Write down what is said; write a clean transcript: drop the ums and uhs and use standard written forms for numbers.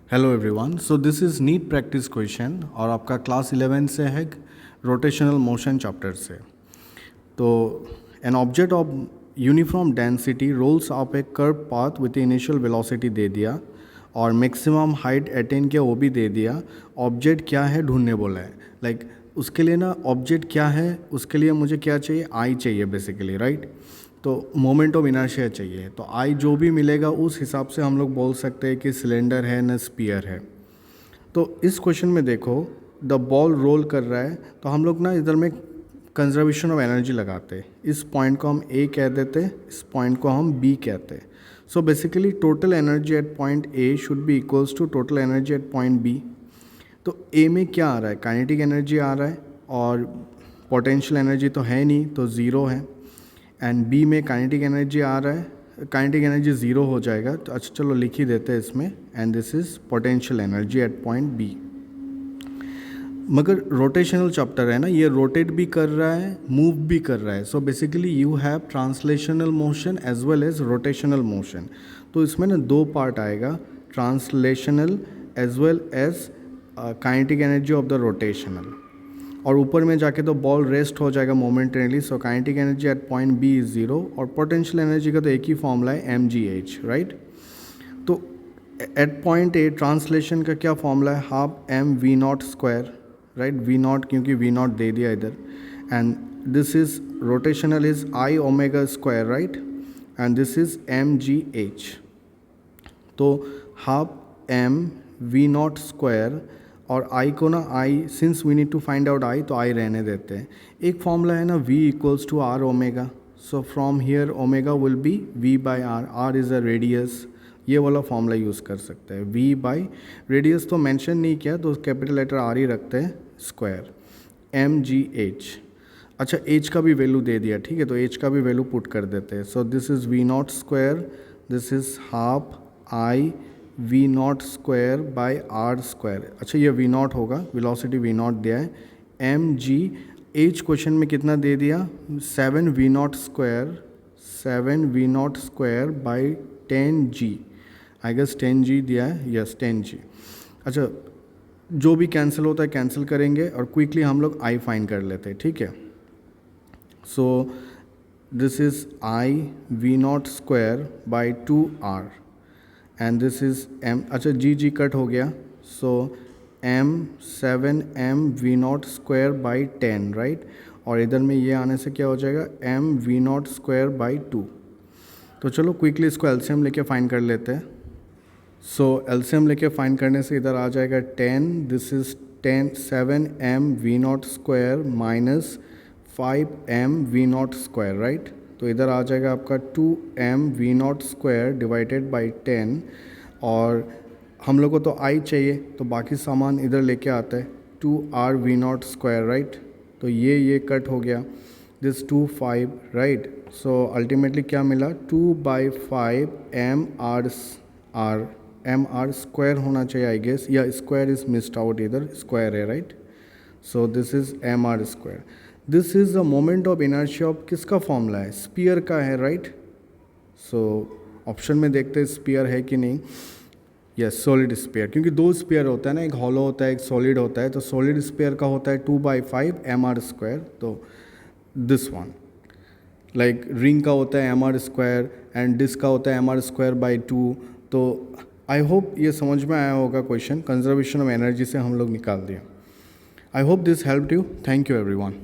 Hello everyone, so this is NEET practice question और आपका class 11 से है रोटेशनल मोशन चैप्टर से। तो an object of uniform density rolls up a curve path with initial velocity दे दिया और मैक्सिमम हाइट अटेन किया वो भी दे दिया। ऑब्जेक्ट क्या है ढूंढने बोला है। लाइक उसके लिए ना ऑब्जेक्ट क्या है उसके लिए मुझे क्या चाहिए, आई चाहिए बेसिकली, राइट। तो मोमेंट ऑफ इनर्शिया चाहिए। तो आई जो भी मिलेगा उस हिसाब से हम लोग बोल सकते हैं कि सिलेंडर है न स्पीयर है। तो इस क्वेश्चन में देखो, द बॉल रोल कर रहा है तो हम लोग ना इधर में कंजर्वेशन ऑफ एनर्जी लगाते हैं। इस पॉइंट को हम ए कह देते हैं, इस पॉइंट को हम बी कहते हैं। So basically total energy at point A should be equals to total energy at point B. तो ए में क्या आ रहा है, काइनेटिक एनर्जी आ रहा है और पोटेंशियल एनर्जी तो है नहीं तो ज़ीरो है। एंड बी में काइनेटिक एनर्जी आ रहा है, काइनेटिक एनर्जी ज़ीरो हो जाएगा। तो अच्छा चलो लिख ही देते हैं इसमें, and this is potential energy at point B. मगर रोटेशनल चैप्टर है ना, ये रोटेट भी कर रहा है मूव भी कर रहा है। So basically you have translational motion as well as rotational motion. तो इसमें ना दो पार्ट आएगा, translational as well as kinetic energy of the rotational. और ऊपर में जाके तो बॉल रेस्ट हो जाएगा momentarily. So kinetic energy at point B is zero और पोटेंशियल एनर्जी का तो एक ही फॉर्मूला है mgh, राइट। तो एट पॉइंट ए ट्रांसलेशन का क्या फॉर्मूला है, half M V naught square, right. V naught क्योंकि वी नॉट दे दिया इधर, and this is rotational is I omega square, right, and this is mgh। तो half M V naught square और I को ना I, since we need to find out I तो I रहने देते हैं। एक फॉर्मूला है ना v equals to R omega. So from here omega will be v by R, R is a radius. ये वाला फॉर्मूला यूज़ कर सकते हैं। v बाई रेडियस तो मेंशन नहीं किया तो कैपिटल लेटर आर ही रखते हैं, स्क्वायर mgh। अच्छा h का भी वैल्यू दे दिया, ठीक है, तो h का भी वैल्यू पुट कर देते हैं। So this is v naught square, this is half I V naught square by R square. अच्छा ये वी नॉट होगा, वेलोसिटी वी नॉट दिया है। एम जी एच क्वेश्चन में कितना दे दिया, 7 V naught square, 7 V naught square by 10 G. I guess 10 G दिया है, यस 10 जी। अच्छा जो भी कैंसिल होता है कैंसिल करेंगे और क्विकली हम लोग आई फाइंड कर लेते हैं, ठीक है। So this is I V naught square by 2r and this is m। अच्छा जी कट हो गया। So m 7m V naught square by 10, right. और इधर में ये आने से क्या हो जाएगा, m V naught square by 2। तो चलो क्विकली इसको एलसीएम लेके फाइंड कर लेते हैं। सो एलसीएम लेके फाइंड करने से इधर आ जाएगा 10, this is 10 7m V naught square minus 5m V naught square, right. तो इधर आ जाएगा आपका 2m V naught square divided by 10। और हम लोग को तो आई चाहिए तो बाकी सामान इधर लेके आता है, 2r we naught square, right. तो ये कट हो गया, दिस 2 5, राइट। सो अल्टीमेटली क्या मिला, 2/5 एम आर स्क्वायर होना चाहिए आई गेस, या स्क्वायर इज मिस्ड आउट, इधर स्क्वायर है, right. So this is M R square. This is the moment of inertia of किसका फॉर्मूला है, स्पीयर का है, राइट। सो ऑप्शन में देखते हैं स्पीयर है कि नहीं, यस सॉलिड स्पीयर, क्योंकि दो स्पीयर होता है ना, एक हॉलो होता है एक सॉलिड होता है। तो सॉलिड स्पीयर का होता है 2/5 एम आर स्क्वायर। तो दिस वन लाइक रिंग का होता है M R square and disc का होता है एम आर स्क्वायर बाई 2। तो आई होप ये समझ में आया होगा क्वेश्चन, कंजर्वेशन ऑफ एनर्जी से हम लोग निकाल दिया। I hope this helped you. Thank you everyone.